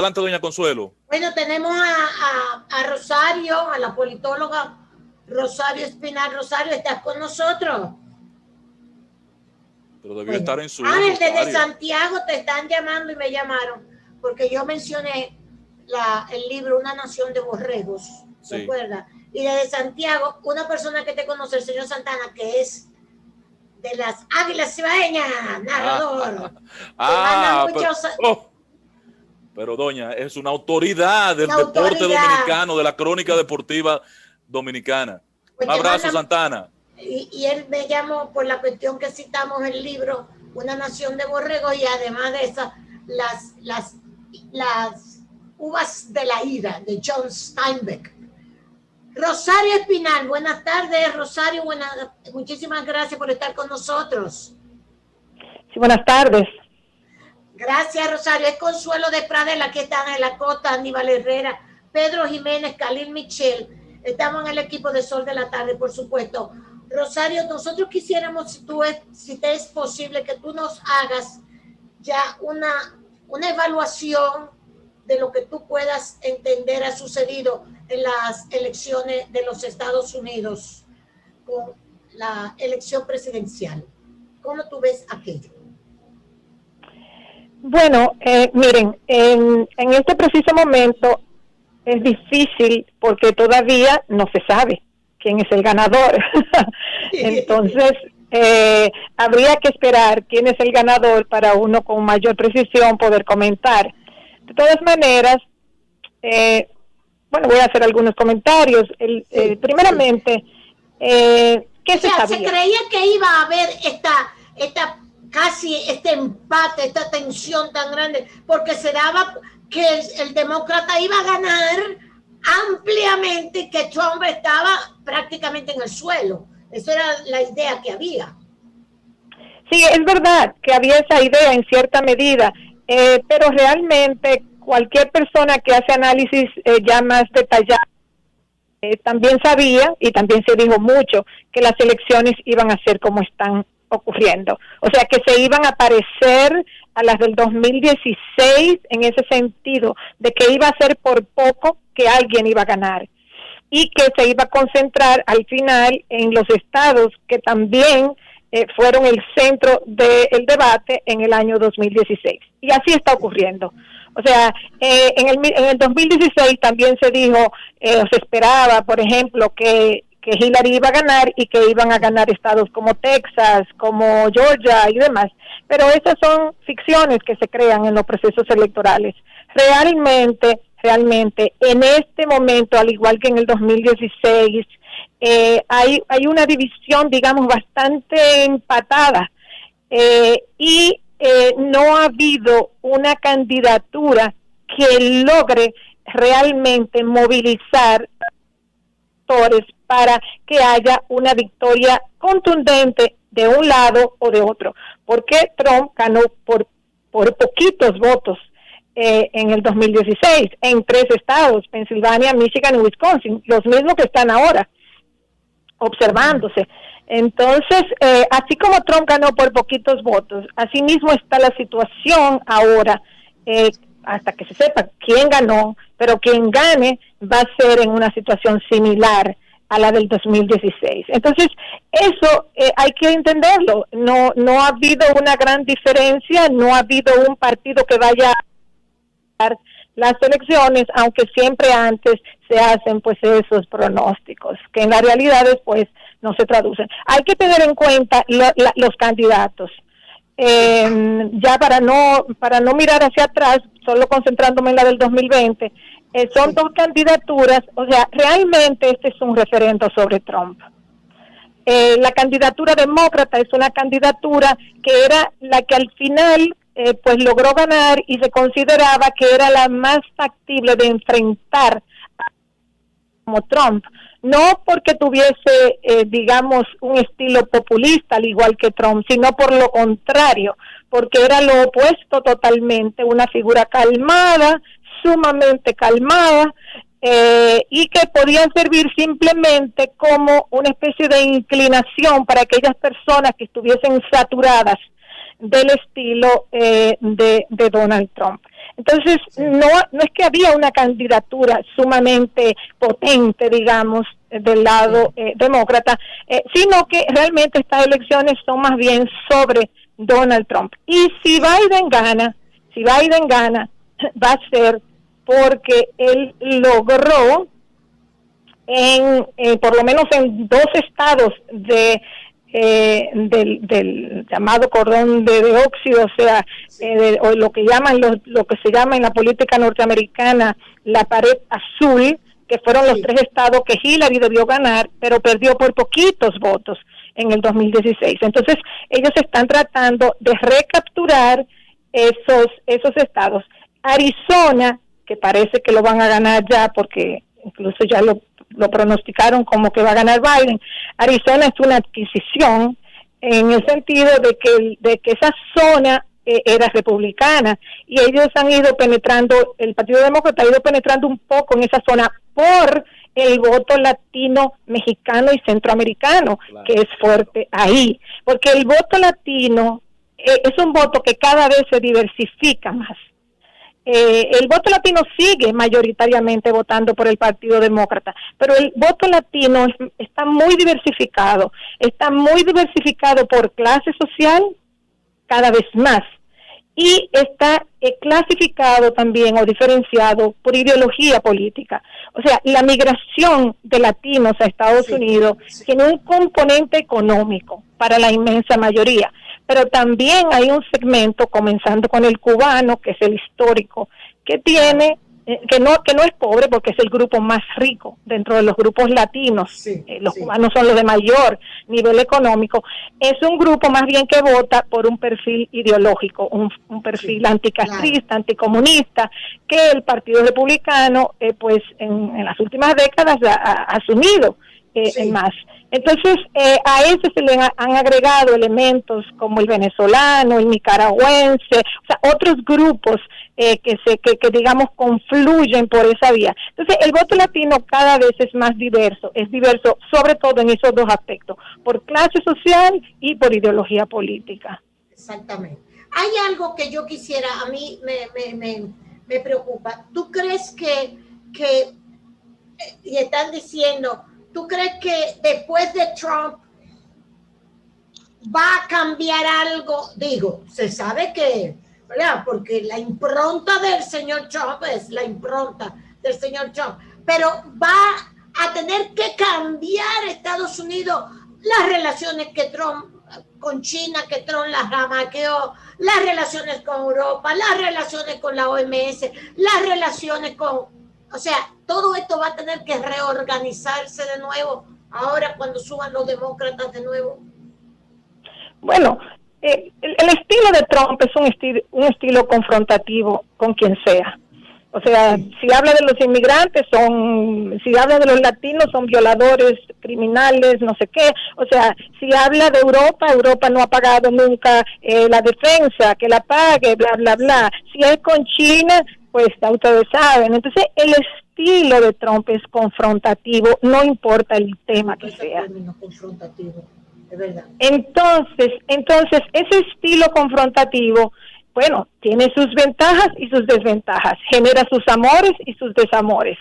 Adelante, doña Consuelo. Bueno, tenemos a Rosario, a la politóloga Rosario Espinal. Rosario, ¿estás con nosotros? Pero debió estar en su... Desde Santiago te están llamando y me llamaron, porque yo mencioné el libro Una Nación de Borregos, ¿te acuerdas? Y desde Santiago, una persona que te conoce, el señor Santana, que es de las Águilas Cibaeñas, narrador. Pero doña, es una autoridad del deporte dominicano, de la crónica deportiva dominicana. Pues un abrazo, Santana. Y él me llamó por la cuestión que citamos el libro Una Nación de Borregos, y además de esas, las uvas de la ira, de John Steinbeck. Rosario Espinal, buenas tardes, Rosario, muchísimas gracias por estar con nosotros. Sí, buenas tardes. Gracias, Rosario. Es Consuelo de Pradela, que están en la costa, Aníbal Herrera, Pedro Jiménez, Khalil Michel. Estamos en el equipo de Sol de la Tarde, por supuesto. Rosario, nosotros quisiéramos, si te es posible, que tú nos hagas ya una evaluación de lo que tú puedas entender ha sucedido en las elecciones de los Estados Unidos con la elección presidencial. ¿Cómo tú ves aquello? Bueno, miren, en este preciso momento es difícil porque todavía no se sabe quién es el ganador. Entonces, habría que esperar quién es el ganador para uno con mayor precisión poder comentar. De todas maneras, voy a hacer algunos comentarios. Primeramente, ¿qué se sabía? Se creía que iba a haber este empate, esta tensión tan grande, porque se daba que el demócrata iba a ganar ampliamente, que Trump estaba prácticamente en el suelo. Esa era la idea que había. Sí, es verdad que había esa idea en cierta medida, pero realmente cualquier persona que hace análisis ya más detallado también sabía, y también se dijo mucho, que las elecciones iban a ser como están ocurriendo. O sea, que se iban a parecer a las del 2016 en ese sentido, de que iba a ser por poco que alguien iba a ganar, y que se iba a concentrar al final en los estados que también fueron el centro del debate en el año 2016. Y así está ocurriendo. O sea, en el 2016 también se dijo, se esperaba, por ejemplo, que Hillary iba a ganar y que iban a ganar estados como Texas, como Georgia y demás. Pero esas son ficciones que se crean en los procesos electorales. Realmente, en este momento, al igual que en el 2016, hay una división, digamos, bastante empatada, y no ha habido una candidatura que logre realmente movilizar actores para que haya una victoria contundente de un lado o de otro, porque Trump ganó por poquitos votos en el 2016 en 3 estados, Pensilvania, Michigan y Wisconsin, los mismos que están ahora observándose. Entonces, así como Trump ganó por poquitos votos, así mismo está la situación ahora, hasta que se sepa quién ganó, pero quien gane va a ser en una situación similar a la del 2016. Entonces, eso hay que entenderlo. No ha habido una gran diferencia, no ha habido un partido que vaya a ganar las elecciones, aunque siempre antes se hacen pues esos pronósticos, que en la realidad después no se traducen. Hay que tener en cuenta los candidatos. Ya para no mirar hacia atrás, solo concentrándome en la del 2020, son 2 candidaturas, o sea, realmente este es un referendo sobre Trump. La candidatura demócrata es una candidatura que era la que al final pues logró ganar y se consideraba que era la más factible de enfrentar como Trump, no porque tuviese, digamos, un estilo populista al igual que Trump, sino por lo contrario, porque era lo opuesto totalmente, una figura calmada, sumamente calmada, y que podían servir simplemente como una especie de inclinación para aquellas personas que estuviesen saturadas del estilo de Donald Trump. Entonces, no es que había una candidatura sumamente potente, digamos, del lado demócrata, sino que realmente estas elecciones son más bien sobre Donald Trump. Y si Biden gana, va a ser porque él logró por lo menos en 2 estados del llamado cordón de óxido, o sea, o lo que se llama en la política norteamericana la pared azul, que fueron los 3 estados que Hillary debió ganar, pero perdió por poquitos votos en el 2016. Entonces, ellos están tratando de recapturar esos estados. Arizona, que parece que lo van a ganar ya, porque incluso ya lo pronosticaron como que va a ganar Biden. Arizona es una adquisición en el sentido de que esa zona era republicana y ellos han ido penetrando, el Partido Demócrata ha ido penetrando un poco en esa zona por el voto latino, mexicano y centroamericano, claro, que es fuerte ahí, porque el voto latino es un voto que cada vez se diversifica más. El voto latino sigue mayoritariamente votando por el Partido Demócrata, pero el voto latino está muy diversificado por clase social cada vez más, y está clasificado también o diferenciado por ideología política. O sea, la migración de latinos a Estados Unidos tiene un componente económico para la inmensa mayoría, pero también hay un segmento, comenzando con el cubano, que es el histórico, que tiene, que no es pobre porque es el grupo más rico dentro de los grupos latinos. Los cubanos son los de mayor nivel económico. Es un grupo más bien que vota por un perfil ideológico, un perfil anticastrista, anticomunista, que el Partido Republicano, pues en las últimas décadas ha asumido más. Entonces, a eso se le han agregado elementos como el venezolano, el nicaragüense, o sea, otros grupos que digamos confluyen por esa vía. Entonces, el voto latino cada vez es más diverso, sobre todo en esos 2 aspectos, por clase social y por ideología política. Exactamente. Hay algo que yo quisiera, a mí me preocupa. ¿Tú crees que y están diciendo, ¿tú crees que después de Trump va a cambiar algo? Digo, se sabe que, ¿verdad? Porque la impronta del señor Trump es la impronta del señor Trump, pero va a tener que cambiar Estados Unidos las relaciones que Trump con China, que Trump las ramaqueó, las relaciones con Europa, las relaciones con la OMS, las relaciones con... O sea, todo esto va a tener que reorganizarse de nuevo ahora cuando suban los demócratas de nuevo. Bueno, el estilo de Trump es un estilo confrontativo con quien sea. O sea, si habla de los inmigrantes, si habla de los latinos, son violadores, criminales, no sé qué. O sea, si habla de Europa no ha pagado nunca la defensa, que la pague, bla, bla, bla. Si es con China, pues ya ustedes saben. Entonces, el estilo de Trump es confrontativo, no importa el tema que sea. Confrontativo, es verdad. Entonces, ese estilo confrontativo, bueno, tiene sus ventajas y sus desventajas, genera sus amores y sus desamores.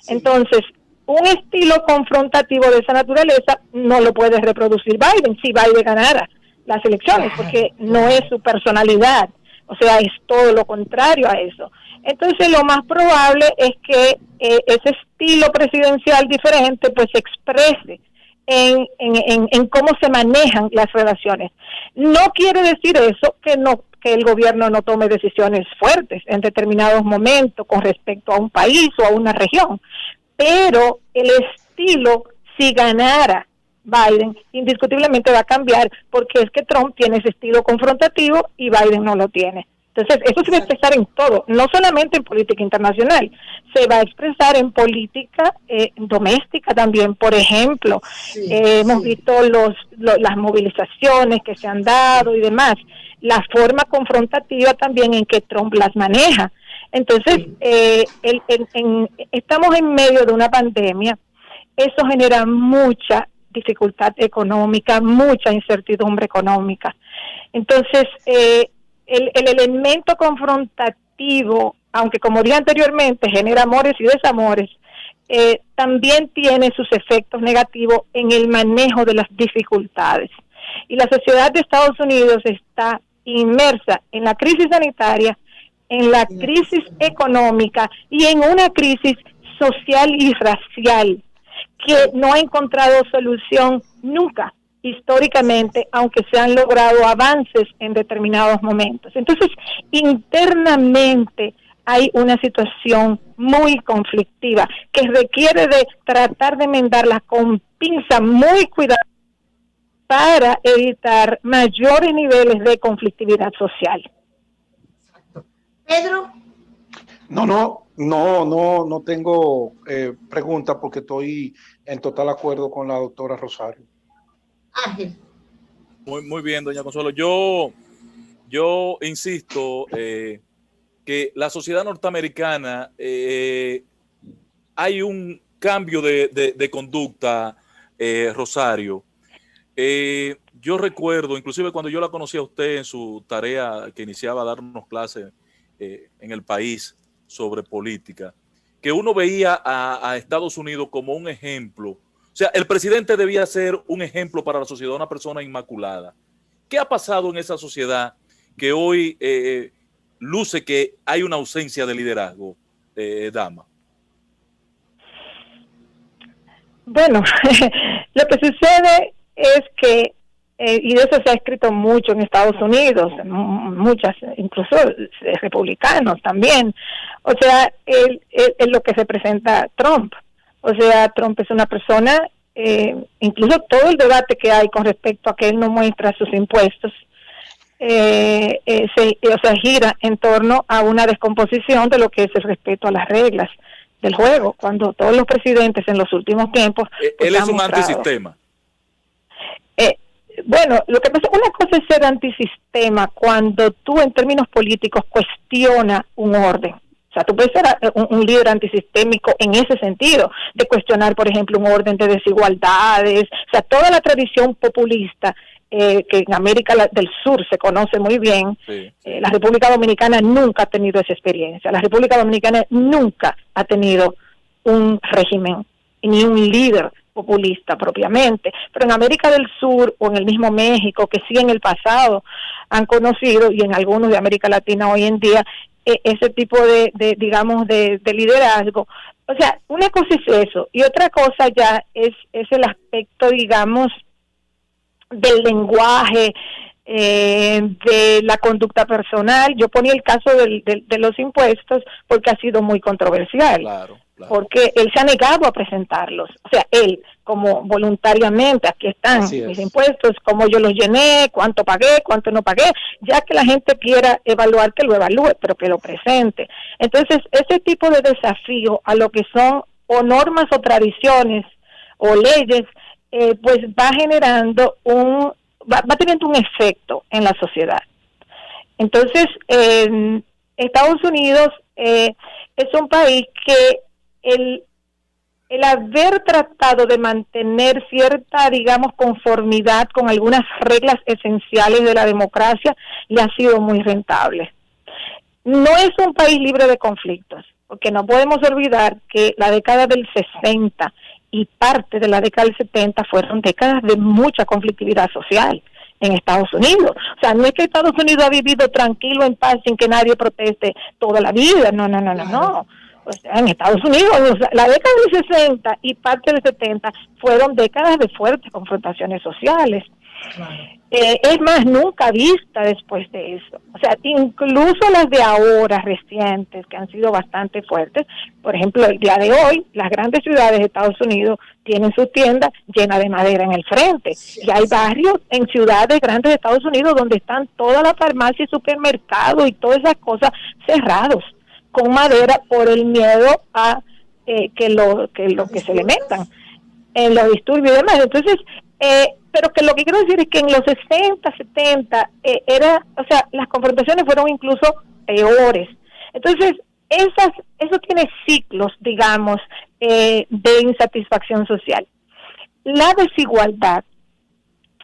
Entonces, un estilo confrontativo de esa naturaleza no lo puede reproducir Biden si Biden ganara las elecciones, porque no es su personalidad, o sea, es todo lo contrario a eso. Entonces, lo más probable es que ese estilo presidencial diferente pues se exprese en cómo se manejan las relaciones. No quiere decir eso que el gobierno no tome decisiones fuertes en determinados momentos con respecto a un país o a una región, pero el estilo, si ganara Biden, indiscutiblemente va a cambiar, porque es que Trump tiene ese estilo confrontativo y Biden no lo tiene. Entonces, eso se va a expresar en todo, no solamente en política internacional, se va a expresar en política doméstica también. Por ejemplo, hemos visto las movilizaciones que se han dado y demás, la forma confrontativa también en que Trump las maneja. Entonces, estamos en medio de una pandemia, eso genera mucha dificultad económica, mucha incertidumbre económica. Entonces, el elemento confrontativo negativo, aunque como dije anteriormente, genera amores y desamores, también tiene sus efectos negativos en el manejo de las dificultades. Y la sociedad de Estados Unidos está inmersa en la crisis sanitaria, en la crisis económica y en una crisis social y racial que no ha encontrado solución nunca históricamente, aunque se han logrado avances en determinados momentos. Entonces, internamente hay una situación muy conflictiva que requiere de tratar de enmendarla con pinza muy cuidadosa para evitar mayores niveles de conflictividad social. Pedro. No tengo pregunta porque estoy en total acuerdo con la doctora Rosario. Ángel. Muy bien, doña Consuelo. Yo insisto que la sociedad norteamericana hay un cambio de conducta, Rosario. Yo recuerdo, inclusive cuando yo la conocí a usted en su tarea que iniciaba a darnos clases en el país sobre política, que uno veía a Estados Unidos como un ejemplo. O sea, el presidente debía ser un ejemplo para la sociedad, una persona inmaculada. ¿Qué ha pasado en esa sociedad que hoy luce que hay una ausencia de liderazgo, dama? Bueno, lo que sucede es que, y de eso se ha escrito mucho en Estados Unidos, muchas, incluso republicanos también, o sea, es lo que representa Trump. O sea, Trump es una persona, incluso todo el debate que hay con respecto a que él no muestra sus impuestos, gira en torno a una descomposición de lo que es el respeto a las reglas del juego, cuando todos los presidentes en los últimos tiempos... Él es un antisistema. Bueno, lo que pasa, una cosa es ser antisistema cuando tú en términos políticos cuestionas un orden. O sea, tú puedes ser un líder antisistémico en ese sentido, de cuestionar, por ejemplo, un orden de desigualdades, o sea, toda la tradición populista que en América del Sur se conoce muy bien. Sí. La República Dominicana nunca ha tenido esa experiencia. La República Dominicana nunca ha tenido un régimen ni un líder populista propiamente, pero en América del Sur o en el mismo México, que sí en el pasado han conocido, y en algunos de América Latina hoy en día, ese tipo de liderazgo. O sea, una cosa es eso, y otra cosa ya es el aspecto, digamos, del lenguaje, de la conducta personal. Yo ponía el caso de los impuestos porque ha sido muy controversial. Claro. Porque él se ha negado a presentarlos, o sea, él como voluntariamente, aquí están mis impuestos, cómo yo los llené, cuánto pagué, cuánto no pagué, ya que la gente quiera evaluar, que lo evalúe, pero que lo presente. Entonces, ese tipo de desafío a lo que son o normas o tradiciones o leyes, pues va generando va teniendo un efecto en la sociedad. Entonces, Estados Unidos es un país que el haber tratado de mantener cierta, digamos, conformidad con algunas reglas esenciales de la democracia le ha sido muy rentable. No es un país libre de conflictos, porque no podemos olvidar que la década del 60 y parte de la década del 70 fueron décadas de mucha conflictividad social en Estados Unidos. O sea, no es que Estados Unidos ha vivido tranquilo, en paz, sin que nadie proteste toda la vida, no. O sea, en Estados Unidos, la década del 60 y parte del 70 fueron décadas de fuertes confrontaciones sociales. Es más, nunca vista después de eso. O sea, incluso las de ahora, recientes, que han sido bastante fuertes. Por ejemplo, el día de hoy, las grandes ciudades de Estados Unidos tienen su tienda llena de madera en el frente. Y hay barrios en ciudades grandes de Estados Unidos donde están todas las farmacias y supermercados y todas esas cosas cerrados con madera por el miedo a que se le metan en los disturbios y demás. Entonces, pero que lo que quiero decir es que en los 60, 70 las confrontaciones fueron incluso peores. Entonces, eso tiene ciclos, digamos, de insatisfacción social. La desigualdad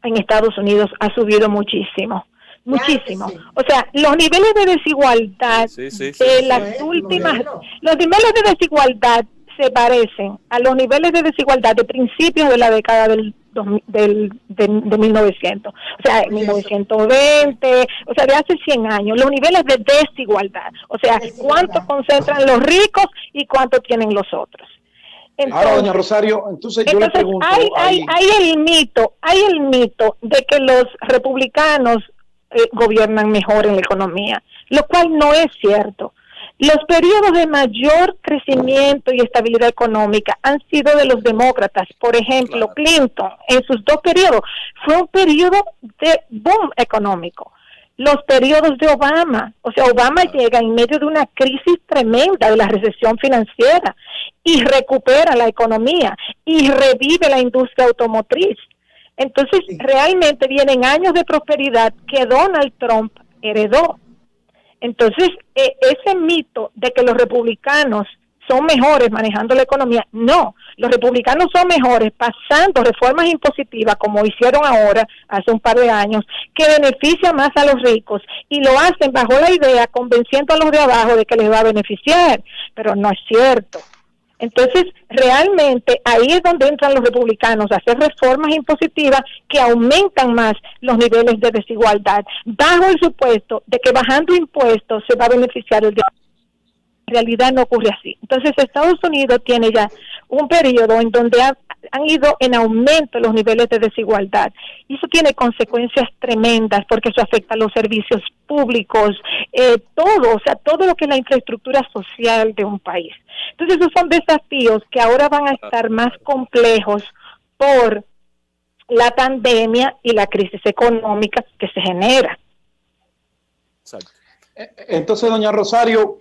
en Estados Unidos ha subido muchísimo. muchísimo. Claro que sí. O sea, los niveles de desigualdad de las últimas, los niveles de desigualdad se parecen a los niveles de desigualdad de principios de la década de 1900, o sea, 1920, o sea, de hace 100 años, los niveles de desigualdad, o sea, cuánto concentran los ricos y cuánto tienen los otros. Entonces, ahora, doña Rosario, entonces yo le pregunto... hay el mito de que los republicanos gobiernan mejor en la economía, lo cual no es cierto. Los periodos de mayor crecimiento y estabilidad económica han sido de los demócratas. Por ejemplo, claro, Clinton, en sus 2 periodos, fue un periodo de boom económico. Los periodos de Obama, o sea, Obama llega en medio de una crisis tremenda de la recesión financiera y recupera la economía y revive la industria automotriz. Entonces, realmente vienen años de prosperidad que Donald Trump heredó. Entonces, ese mito de que los republicanos son mejores manejando la economía, no, los republicanos son mejores pasando reformas impositivas como hicieron ahora, hace un par de años, que beneficia más a los ricos y lo hacen bajo la idea, convenciendo a los de abajo de que les va a beneficiar, pero no es cierto. Entonces, realmente ahí es donde entran los republicanos a hacer reformas impositivas que aumentan más los niveles de desigualdad, bajo el supuesto de que bajando impuestos se va a beneficiar el de abajo. En realidad no ocurre así. Entonces, Estados Unidos tiene ya un periodo en donde han ido en aumento los niveles de desigualdad. Y eso tiene consecuencias tremendas porque eso afecta a los servicios públicos, todo lo que es la infraestructura social de un país. Entonces, esos son desafíos que ahora van a estar más complejos por la pandemia y la crisis económica que se genera. Exacto. Entonces, doña Rosario,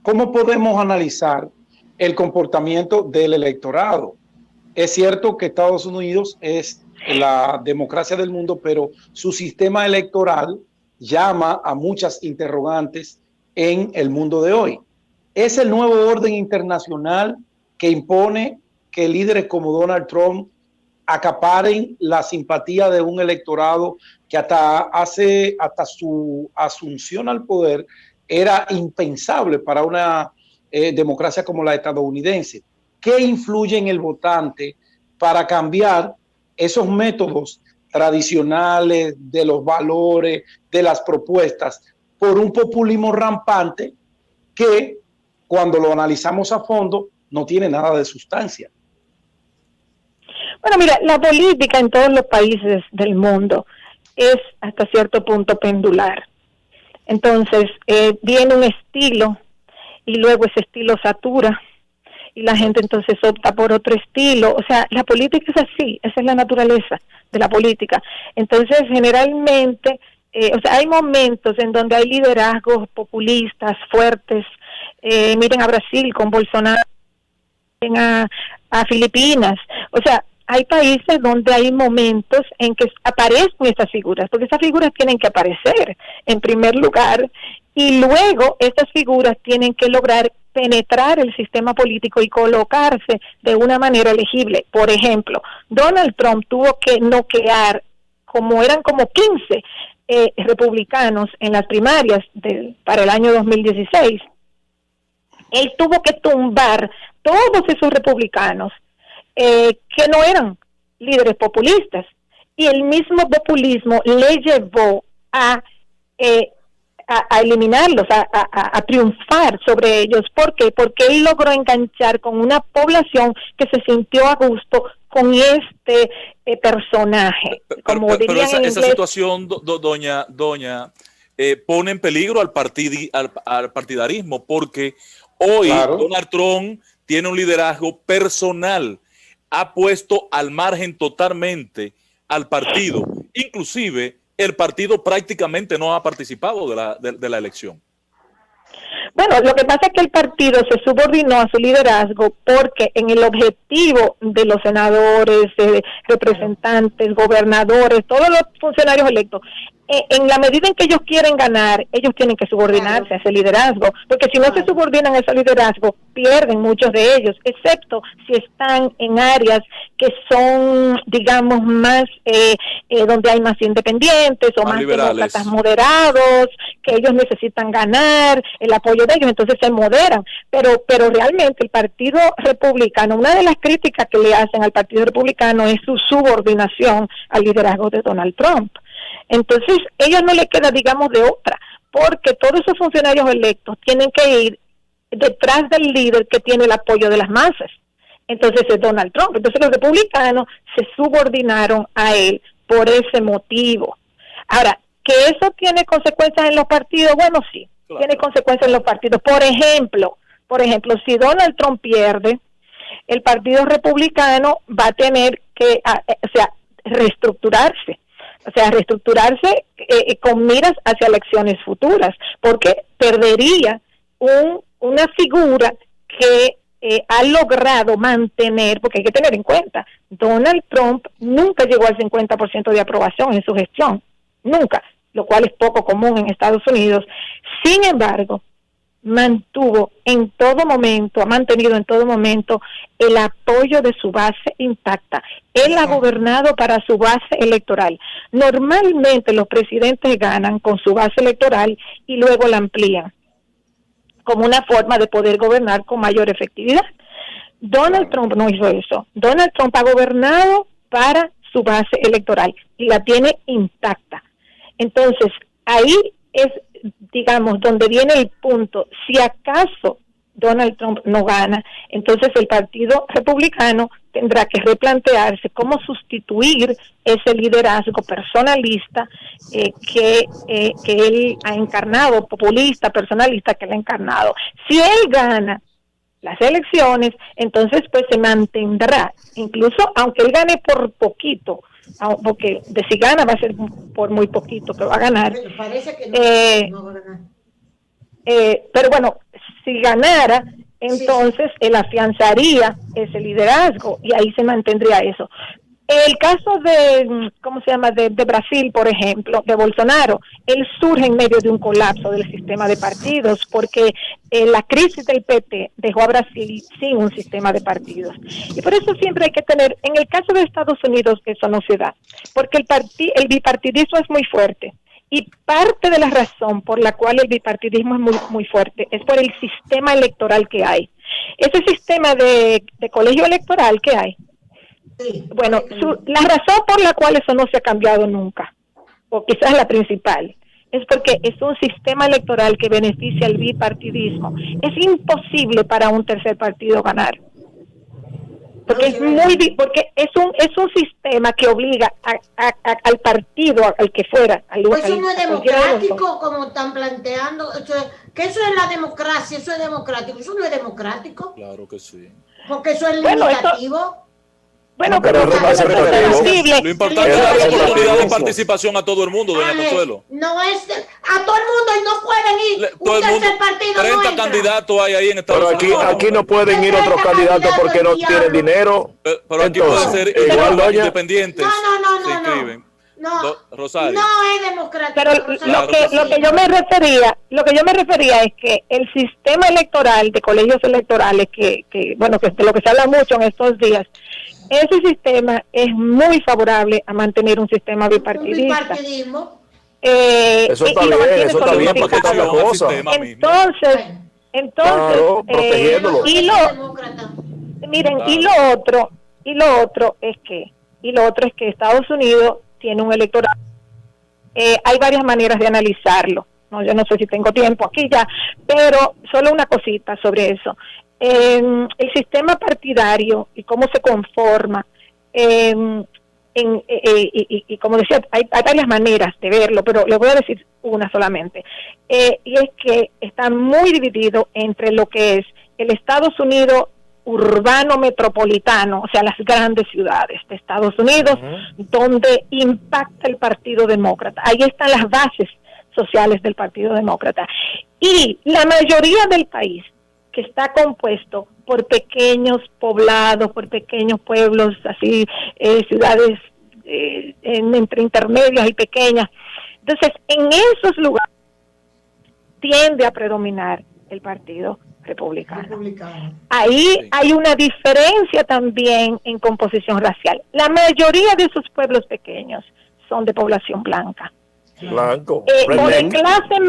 ¿cómo podemos analizar el comportamiento del electorado? Es cierto que Estados Unidos es la democracia del mundo, pero su sistema electoral llama a muchas interrogantes en el mundo de hoy. ¿Es el nuevo orden internacional que impone que líderes como Donald Trump acaparen la simpatía de un electorado que hasta su asunción al poder era impensable para una democracia como la estadounidense? ¿Qué influye en el votante para cambiar esos métodos tradicionales de los valores, de las propuestas, por un populismo rampante que, cuando lo analizamos a fondo, no tiene nada de sustancia? Bueno, mira, la política en todos los países del mundo es hasta cierto punto pendular. Entonces, viene un estilo y luego ese estilo satura y la gente entonces opta por otro estilo. O sea, la política es así, esa es la naturaleza de la política. Entonces, generalmente, hay momentos en donde hay liderazgos populistas fuertes. Miren a Brasil con Bolsonaro, miren a Filipinas. O sea, hay países donde hay momentos en que aparecen estas figuras, porque esas figuras tienen que aparecer en primer lugar y luego estas figuras tienen que lograr penetrar el sistema político y colocarse de una manera elegible. Por ejemplo, Donald Trump tuvo que noquear, eran como 15 republicanos en las primarias para el año 2016. Él tuvo que tumbar todos esos republicanos que no eran líderes populistas, y el mismo populismo le llevó a eliminarlos, a triunfar sobre ellos. ¿Por qué? Porque él logró enganchar con una población que se sintió a gusto con este personaje. Pero esa situación, doña, pone en peligro al partidarismo, porque hoy Donald Trump tiene un liderazgo personal, ha puesto al margen totalmente al partido, inclusive el partido prácticamente no ha participado de la elección. Bueno, lo que pasa es que el partido se subordinó a su liderazgo porque en el objetivo de los senadores, representantes, gobernadores, todos los funcionarios electos, en la medida en que ellos quieren ganar, ellos tienen que subordinarse a ese liderazgo, porque si no se subordinan a ese liderazgo, pierden muchos de ellos, excepto si están en áreas que son, digamos, más, donde hay más independientes o más demócratas moderados, que ellos necesitan ganar el apoyo de ellos, entonces se moderan, pero realmente el Partido Republicano, una de las críticas que le hacen al Partido Republicano es su subordinación al liderazgo de Donald Trump. Entonces, ellos no le queda, digamos, de otra, porque todos esos funcionarios electos tienen que ir detrás del líder que tiene el apoyo de las masas. Entonces, es Donald Trump. Entonces, los republicanos se subordinaron a él por ese motivo. Ahora, ¿que eso tiene consecuencias en los partidos? Bueno, sí, claro, tiene consecuencias en los partidos. Por ejemplo, si Donald Trump pierde, el Partido Republicano va a tener que, reestructurarse. Con miras hacia elecciones futuras, porque perdería una figura que ha logrado mantener, porque hay que tener en cuenta, Donald Trump nunca llegó al 50% de aprobación en su gestión, nunca, lo cual es poco común en Estados Unidos. Sin embargo, ha mantenido en todo momento el apoyo de su base intacta. Él ha gobernado para su base electoral. Normalmente los presidentes ganan con su base electoral y luego la amplían como una forma de poder gobernar con mayor efectividad. Donald Trump no hizo eso. Donald Trump ha gobernado para su base electoral y la tiene intacta. Entonces, ahí es, digamos, donde viene el punto. Si acaso Donald Trump no gana, entonces el Partido Republicano tendrá que replantearse cómo sustituir ese liderazgo personalista que él ha encarnado, populista, personalista que él ha encarnado. Si él gana las elecciones, entonces pues se mantendrá, incluso aunque él gane por poquito, porque de si gana va a ser por muy poquito que va a ganar. Pero parece que no va a ganar. Pero bueno, si ganara, entonces él afianzaría ese liderazgo y ahí se mantendría eso. El caso de, ¿cómo se llama?, de Brasil, por ejemplo, de Bolsonaro, él surge en medio de un colapso del sistema de partidos, porque la crisis del PT dejó a Brasil sin un sistema de partidos. Y por eso siempre hay que tener, en el caso de Estados Unidos, eso no se da, porque el bipartidismo es muy fuerte. Y parte de la razón por la cual el bipartidismo es muy, muy fuerte es por el sistema electoral que hay. Ese sistema de colegio electoral que hay, bueno, la razón por la cual eso no se ha cambiado nunca, o quizás la principal, es porque es un sistema electoral que beneficia al bipartidismo. Es imposible para un tercer partido ganar. Porque es un sistema que obliga al partido, al que fuera. Eso no es democrático, como están planteando. Que eso es la democracia, eso es democrático. Eso no es democrático. Claro que sí. Porque eso es limitativo. Pero lo importante es la oportunidad de participación a todo el mundo, doña Consuelo. No es a todo el mundo y no pueden ir. Todo el mundo, 30 candidatos hay ahí en Estados Unidos. Pero aquí no pueden ir otros candidatos porque no tienen dinero. Pero aquí pueden ser independientes. Se inscriben. No, Rosario. No es democrático. Pero lo que yo me refería es que el sistema electoral de colegios electorales que de lo que se habla mucho en estos días, ese sistema es muy favorable a mantener un sistema bipartidista. Bipartidismo. Eso está bien, porque es otra cosa. Entonces, claro, protegiéndolo. Miren, y lo otro es que Estados Unidos tiene un electorado. Hay varias maneras de analizarlo. Yo no sé si tengo tiempo aquí ya, pero solo una cosita sobre eso. El sistema partidario y cómo se conforma, y como decía, hay varias maneras de verlo, pero le voy a decir una solamente. Y es que está muy dividido entre lo que es el Estados Unidos urbano metropolitano, o sea, las grandes ciudades de Estados Unidos, donde impacta el Partido Demócrata. Ahí están las bases sociales del Partido Demócrata. Y la mayoría del país, que está compuesto por pequeños poblados, por pequeños pueblos, así, ciudades entre intermedias y pequeñas, Entonces, en esos lugares tiende a predominar el Partido Republicano. Ahí hay una diferencia también en composición racial. La mayoría de esos pueblos pequeños son de población blanca. Blanco. O de clase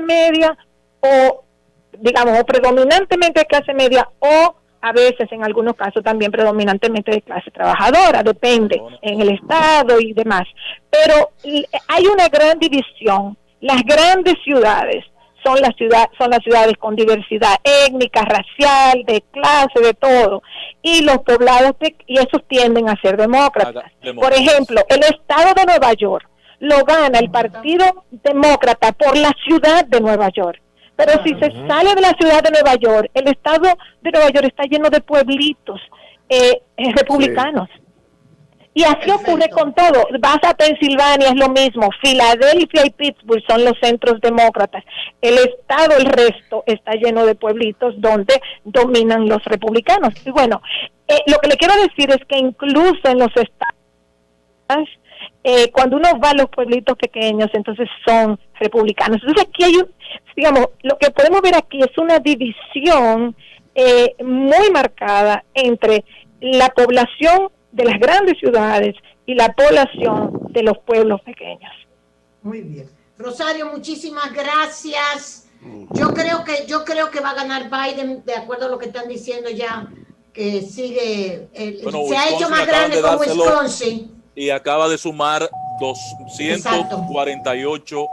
media, o digamos, o predominantemente de clase media, o a veces en algunos casos también predominantemente de clase trabajadora, depende en el estado y demás. Pero hay una gran división. Las grandes ciudades son las ciudades con diversidad étnica, racial, de clase, de todo. Y los poblados, y esos tienden a ser demócratas. Por ejemplo, el estado de Nueva York lo gana el Partido Demócrata por la ciudad de Nueva York. Pero si se sale de la ciudad de Nueva York, el estado de Nueva York está lleno de pueblitos republicanos. Sí. Y así ocurre con todo. Vas a Pensilvania, es lo mismo. Filadelfia y Pittsburgh son los centros demócratas. El estado, el resto, está lleno de pueblitos donde dominan los republicanos. Y bueno, lo que le quiero decir es que incluso en los estados, cuando uno va a los pueblitos pequeños, entonces son republicanos. Entonces aquí hay digamos, lo que podemos ver aquí es una división muy marcada entre la población de las grandes ciudades y la población de los pueblos pequeños. Muy bien. Rosario, muchísimas gracias. Yo creo que va a ganar Biden, de acuerdo a lo que están diciendo ya, que sigue, se ha hecho más grande con Wisconsin. Y acaba de sumar 248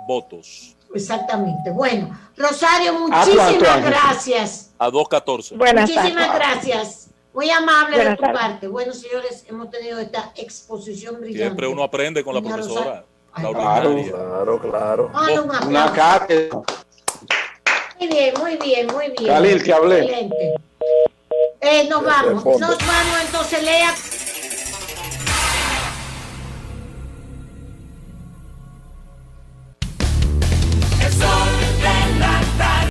votos. Exactamente. Bueno, Rosario, muchísimas gracias. A 214. Muchísimas gracias. Muy amable de tu parte. Bueno, señores, hemos tenido esta exposición brillante. Siempre uno aprende con la profesora. Claro. Una cátedra. Muy bien. Khalil, que hablé. Excelente. Nos vamos entonces, Lea.